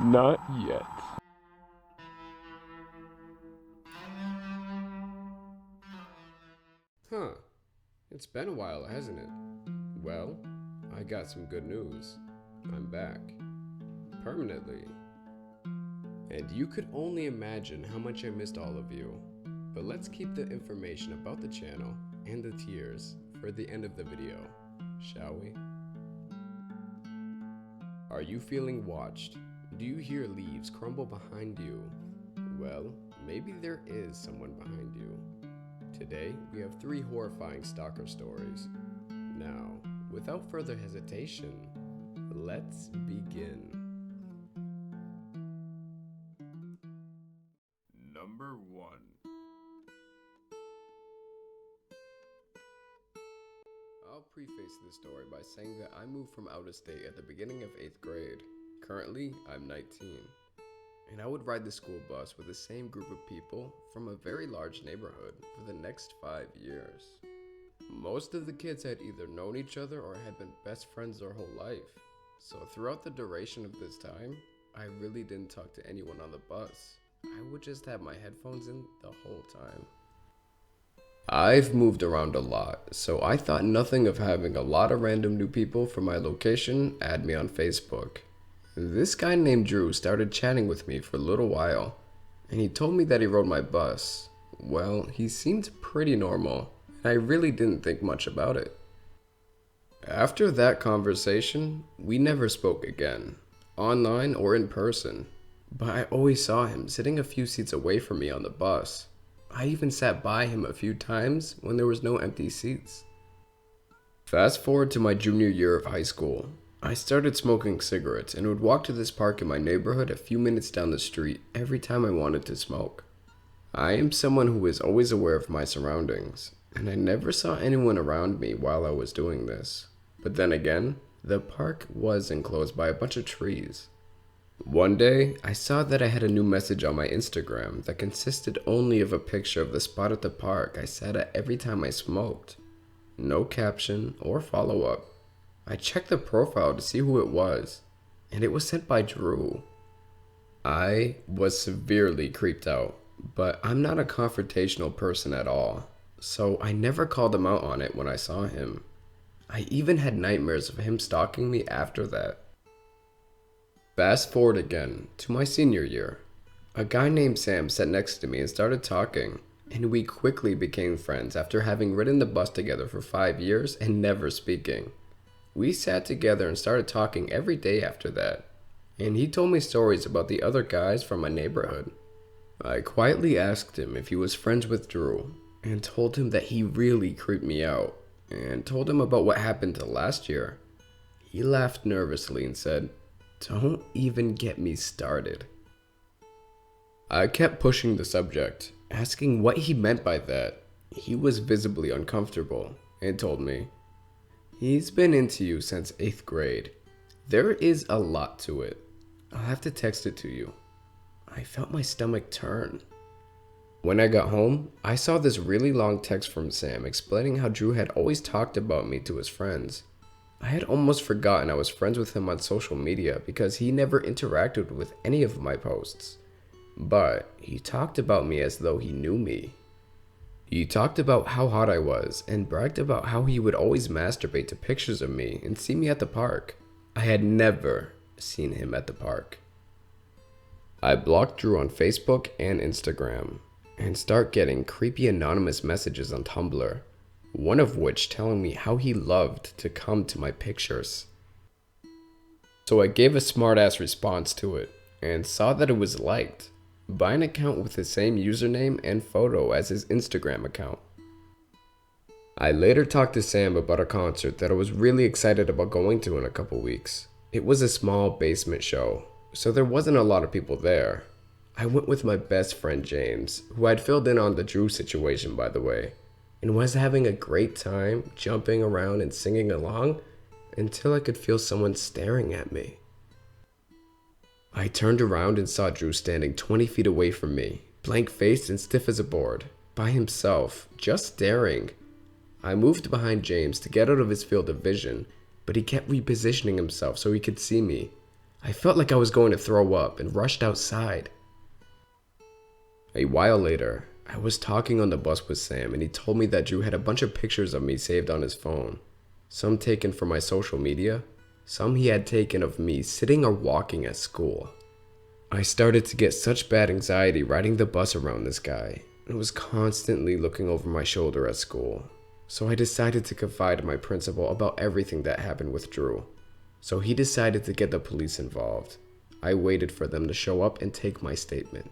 Not yet. Huh. It's been a while, hasn't it? Well, I got some good news. I'm back. Permanently. And you could only imagine how much I missed all of you. But let's keep the information about the channel and the tiers for the end of the video, shall we? Are you feeling watched? Do you hear leaves crumble behind you? Well, maybe there is someone behind you. Today, we have 3 horrifying stalker stories. Now, without further hesitation, let's begin. Number 1. I'll preface this story by saying that I moved from out of state at the beginning of 8th grade. Currently, I'm 19. And I would ride the school bus with the same group of people from a very large neighborhood for the next 5 years. Most of the kids had either known each other or had been best friends their whole life. So throughout the duration of this time, I really didn't talk to anyone on the bus. I would just have my headphones in the whole time. I've moved around a lot, so I thought nothing of having a lot of random new people from my location add me on Facebook. This guy named Drew started chatting with me for a little while, and he told me that he rode my bus. Well, he seemed pretty normal, and I really didn't think much about it. After that conversation, we never spoke again, online or in person, but I always saw him sitting a few seats away from me on the bus. I even sat by him a few times when there was no empty seats. Fast forward to my junior year of high school. I started smoking cigarettes and would walk to this park in my neighborhood a few minutes down the street every time I wanted to smoke. I am someone who is always aware of my surroundings, and I never saw anyone around me while I was doing this. But then again, the park was enclosed by a bunch of trees. One day, I saw that I had a new message on my Instagram that consisted only of a picture of the spot at the park I sat at every time I smoked. No caption or follow-up. I checked the profile to see who it was, and it was sent by Drew. I was severely creeped out, but I'm not a confrontational person at all, so I never called him out on it when I saw him. I even had nightmares of him stalking me after that. Fast forward again to my senior year. A guy named Sam sat next to me and started talking, and we quickly became friends after having ridden the bus together for 5 years and never speaking. We sat together and started talking every day after that, and he told me stories about the other guys from my neighborhood. I quietly asked him if he was friends with Drew, and told him that he really creeped me out, and told him about what happened last year. He laughed nervously and said, "Don't even get me started." I kept pushing the subject, asking what he meant by that. He was visibly uncomfortable, and told me, "He's been into you since 8th grade. There is a lot to it. I'll have to text it to you." I felt my stomach turn. When I got home, I saw this really long text from Sam explaining how Drew had always talked about me to his friends. I had almost forgotten I was friends with him on social media because he never interacted with any of my posts. But he talked about me as though he knew me. He talked about how hot I was and bragged about how he would always masturbate to pictures of me and see me at the park. I had never seen him at the park. I blocked Drew on Facebook and Instagram and start getting creepy anonymous messages on Tumblr, one of which telling me how he loved to come to my pictures. So I gave a smart-ass response to it and saw that it was liked by an account with the same username and photo as his Instagram account. I later talked to Sam about a concert that I was really excited about going to in a couple weeks. It was a small basement show, so there wasn't a lot of people there. I went with my best friend James, who I'd filled in on the Drew situation by the way, and was having a great time jumping around and singing along until I could feel someone staring at me. I turned around and saw Drew standing 20 feet away from me, blank-faced and stiff as a board, by himself, just staring. I moved behind James to get out of his field of vision, but he kept repositioning himself so he could see me. I felt like I was going to throw up and rushed outside. A while later, I was talking on the bus with Sam and he told me that Drew had a bunch of pictures of me saved on his phone. Some taken from my social media, some he had taken of me sitting or walking at school. I started to get such bad anxiety riding the bus around this guy and was constantly looking over my shoulder at school. So I decided to confide in my principal about everything that happened with Drew. So he decided to get the police involved. I waited for them to show up and take my statement.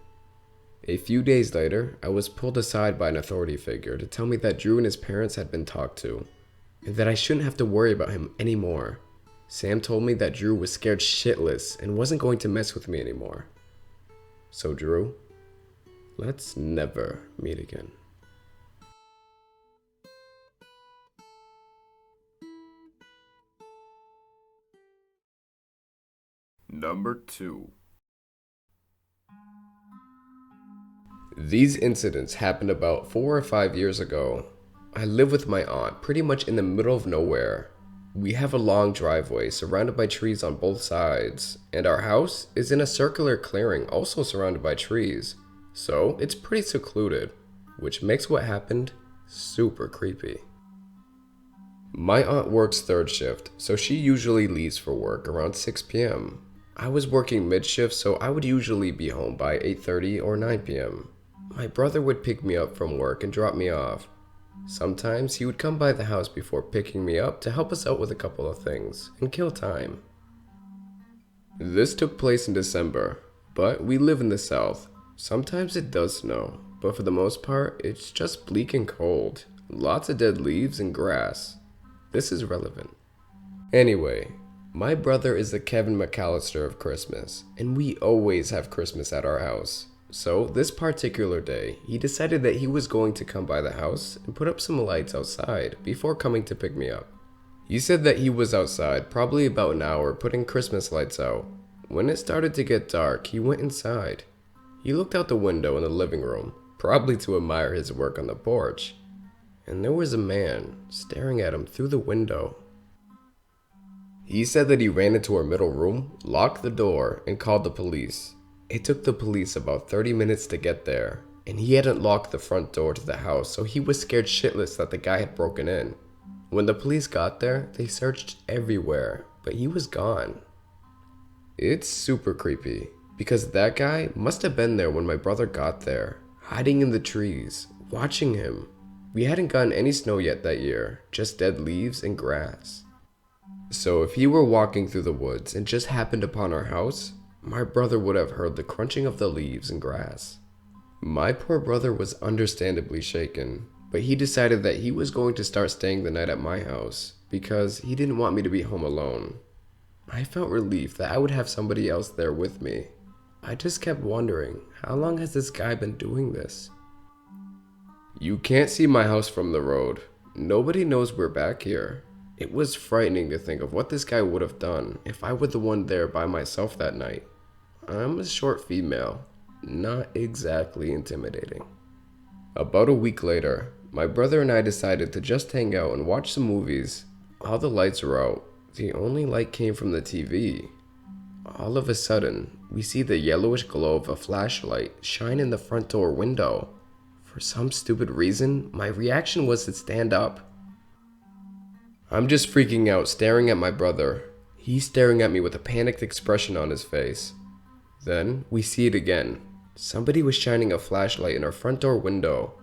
A few days later, I was pulled aside by an authority figure to tell me that Drew and his parents had been talked to, and that I shouldn't have to worry about him anymore. Sam told me that Drew was scared shitless and wasn't going to mess with me anymore. So Drew, let's never meet again. Number 2. These incidents happened about 4 or 5 years ago. I live with my aunt pretty much in the middle of nowhere. We have a long driveway surrounded by trees on both sides, and our house is in a circular clearing also surrounded by trees. So it's pretty secluded, which makes what happened super creepy. My aunt works third shift, so she usually leaves for work around 6 p.m. I was working mid-shift, so I would usually be home by 8:30 or 9 p.m. My brother would pick me up from work and drop me off. Sometimes he would come by the house before picking me up to help us out with a couple of things and kill time. This took place in December, but we live in the south. Sometimes it does snow, but for the most part, it's just bleak and cold. Lots of dead leaves and grass. This is relevant. Anyway, my brother is the Kevin McAllister of Christmas, and we always have Christmas at our house. So this particular day, he decided that he was going to come by the house and put up some lights outside before coming to pick me up. He said that he was outside probably about an hour putting Christmas lights out. When it started to get dark, he went inside. He looked out the window in the living room, probably to admire his work on the porch. And there was a man staring at him through the window. He said that he ran into our middle room, locked the door, and called the police. It took the police about 30 minutes to get there, and he hadn't locked the front door to the house, so he was scared shitless that the guy had broken in. When the police got there, they searched everywhere, but he was gone. It's super creepy, because that guy must have been there when my brother got there, hiding in the trees, watching him. We hadn't gotten any snow yet that year, just dead leaves and grass. So if he were walking through the woods and just happened upon our house, my brother would have heard the crunching of the leaves and grass. My poor brother was understandably shaken, but he decided that he was going to start staying the night at my house because he didn't want me to be home alone. I felt relief that I would have somebody else there with me. I just kept wondering, how long has this guy been doing this? You can't see my house from the road. Nobody knows we're back here. It was frightening to think of what this guy would have done if I were the one there by myself that night. I'm a short female, not exactly intimidating. About a week later, my brother and I decided to just hang out and watch some movies. All the lights were out. The only light came from the TV. All of a sudden, we see the yellowish glow of a flashlight shine in the front door window. For some stupid reason, my reaction was to stand up. I'm just freaking out, staring at my brother. He's staring at me with a panicked expression on his face. Then, we see it again. Somebody was shining a flashlight in our front door window.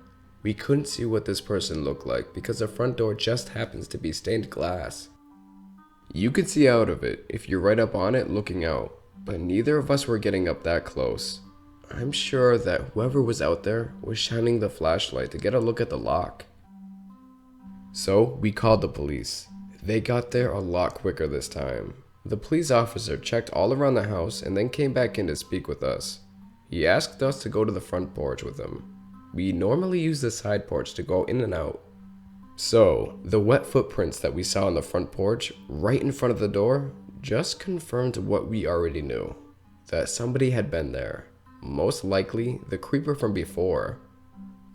We couldn't see what this person looked like because the front door just happens to be stained glass. You could see out of it if you're right up on it looking out, but neither of us were getting up that close. I'm sure that whoever was out there was shining the flashlight to get a look at the lock. So, we called the police. They got there a lot quicker this time. The police officer checked all around the house and then came back in to speak with us. He asked us to go to the front porch with him. We normally use the side porch to go in and out. So, the wet footprints that we saw on the front porch, right in front of the door, just confirmed what we already knew. That somebody had been there. Most likely, the creeper from before.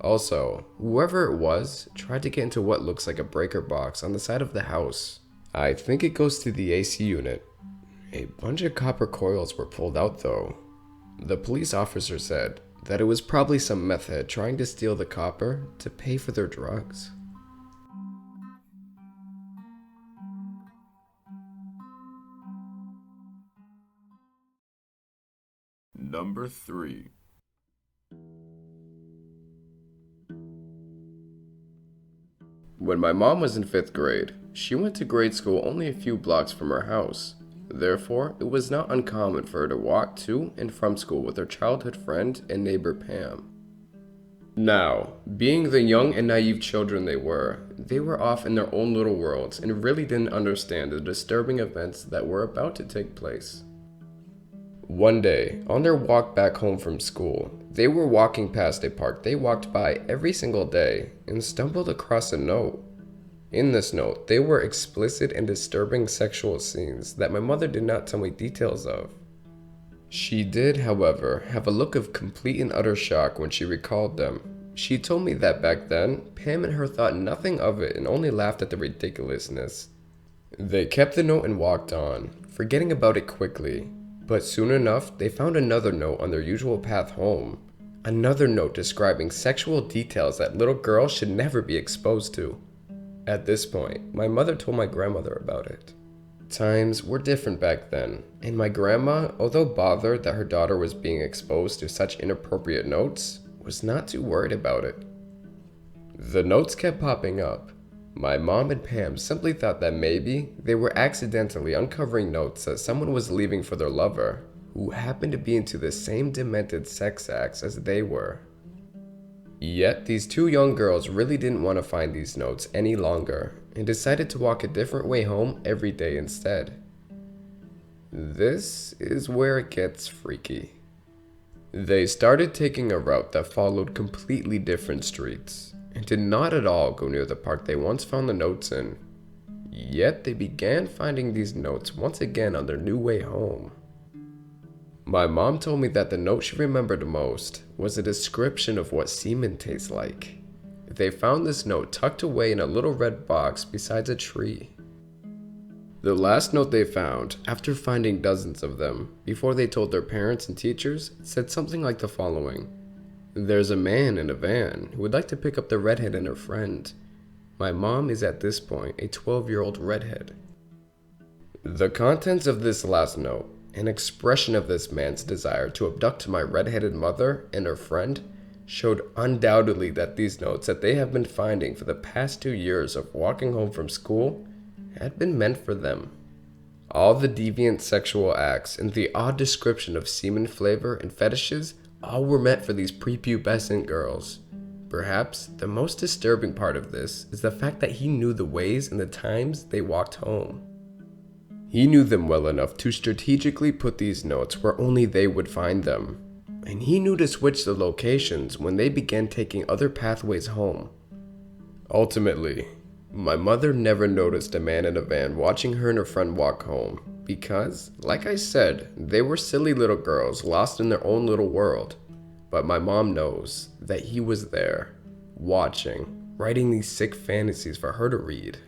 Also, whoever it was tried to get into what looks like a breaker box on the side of the house. I think it goes to the AC unit. A bunch of copper coils were pulled out though. The police officer said that it was probably some meth head trying to steal the copper to pay for their drugs. Number 3. When my mom was in 5th grade, she went to grade school only a few blocks from her house. Therefore, it was not uncommon for her to walk to and from school with her childhood friend and neighbor Pam. Now, being the young and naive children they were off in their own little worlds and really didn't understand the disturbing events that were about to take place. One day, on their walk back home from school, they were walking past a park they walked by every single day and stumbled across a note. In this note, there were explicit and disturbing sexual scenes that my mother did not tell me details of. She did, however, have a look of complete and utter shock when she recalled them. She told me that back then, Pam and her thought nothing of it and only laughed at the ridiculousness. They kept the note and walked on, forgetting about it quickly. But soon enough, they found another note on their usual path home. Another note describing sexual details that little girls should never be exposed to. At this point, my mother told my grandmother about it. Times were different back then, and my grandma, although bothered that her daughter was being exposed to such inappropriate notes, was not too worried about it. The notes kept popping up. My mom and Pam simply thought that maybe they were accidentally uncovering notes that someone was leaving for their lover, who happened to be into the same demented sex acts as they were. Yet these two young girls really didn't want to find these notes any longer and decided to walk a different way home every day instead. This is where it gets freaky. They started taking a route that followed completely different streets and did not at all go near the park they once found the notes in. Yet they began finding these notes once again on their new way home. My mom told me that the note she remembered most was a description of what semen tastes like. They found this note tucked away in a little red box beside a tree. The last note they found, after finding dozens of them, before they told their parents and teachers, said something like the following: "There's a man in a van who would like to pick up the redhead and her friend. My mom is at this point a 12-year-old redhead." The contents of this last note, an expression of this man's desire to abduct my redheaded mother and her friend, showed undoubtedly that these notes that they have been finding for the past 2 years of walking home from school had been meant for them. All the deviant sexual acts and the odd description of semen flavor and fetishes all were meant for these prepubescent girls. Perhaps the most disturbing part of this is the fact that he knew the ways and the times they walked home. He knew them well enough to strategically put these notes where only they would find them. And he knew to switch the locations when they began taking other pathways home. Ultimately, my mother never noticed a man in a van watching her and her friend walk home because, like I said, they were silly little girls lost in their own little world. But my mom knows that he was there, watching, writing these sick fantasies for her to read.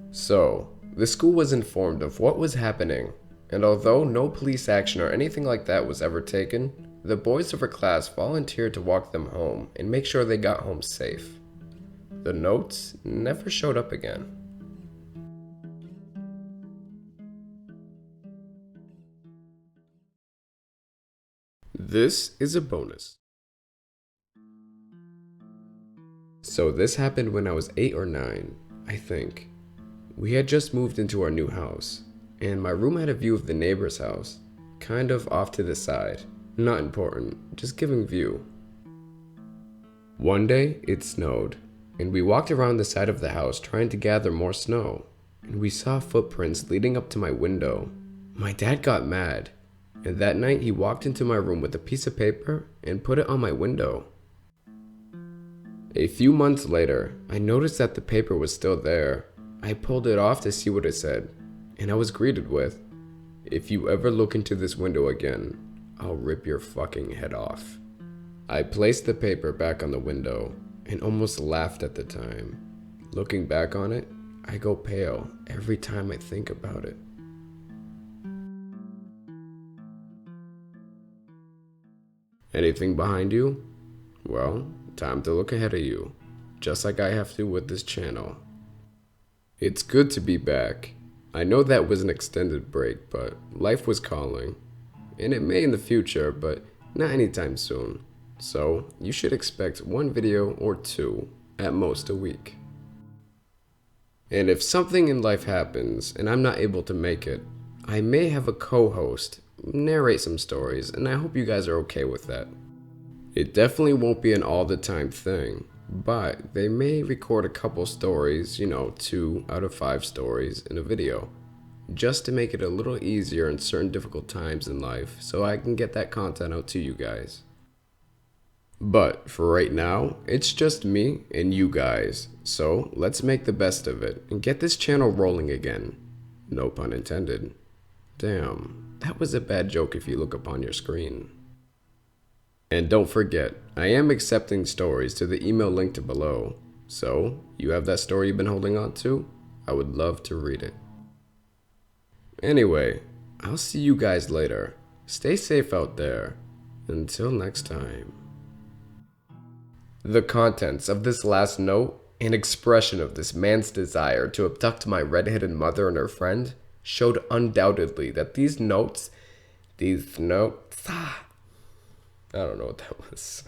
So, the school was informed of what was happening, and although no police action or anything like that was ever taken, the boys of her class volunteered to walk them home and make sure they got home safe. The notes never showed up again. This is a bonus. So this happened when I was 8 or 9, I think. We had just moved into our new house, and my room had a view of the neighbor's house, kind of off to the side. Not important, just giving view. One day, it snowed, and we walked around the side of the house trying to gather more snow, and we saw footprints leading up to my window. My dad got mad, and that night he walked into my room with a piece of paper and put it on my window. A few months later, I noticed that the paper was still there. I pulled it off to see what it said, and I was greeted with, "If you ever look into this window again, I'll rip your fucking head off." I placed the paper back on the window and almost laughed at the time. Looking back on it, I go pale every time I think about it. Anything behind you? Well, time to look ahead of you, just like I have to with this channel. It's good to be back. I know that was an extended break, but life was calling. And it may in the future, but not anytime soon. So you should expect one video or two, at most a week. And if something in life happens and I'm not able to make it, I may have a co-host narrate some stories, and I hope you guys are okay with that. It definitely won't be an all the time thing, but they may record a couple stories, 2 out of 5 stories in a video, just to make it a little easier in certain difficult times in life so I can get that content out to you guys. But for right now, it's just me and you guys, so let's make the best of it and get this channel rolling again. No pun intended. Damn, that was a bad joke if you look upon your screen. And don't forget, I am accepting stories to the email linked below, so you have that story you've been holding on to? I would love to read it. Anyway, I'll see you guys later. Stay safe out there. Until next time. The contents of this last note, an expression of this man's desire to abduct my red-headed mother and her friend, showed undoubtedly that these notes, I don't know what that was.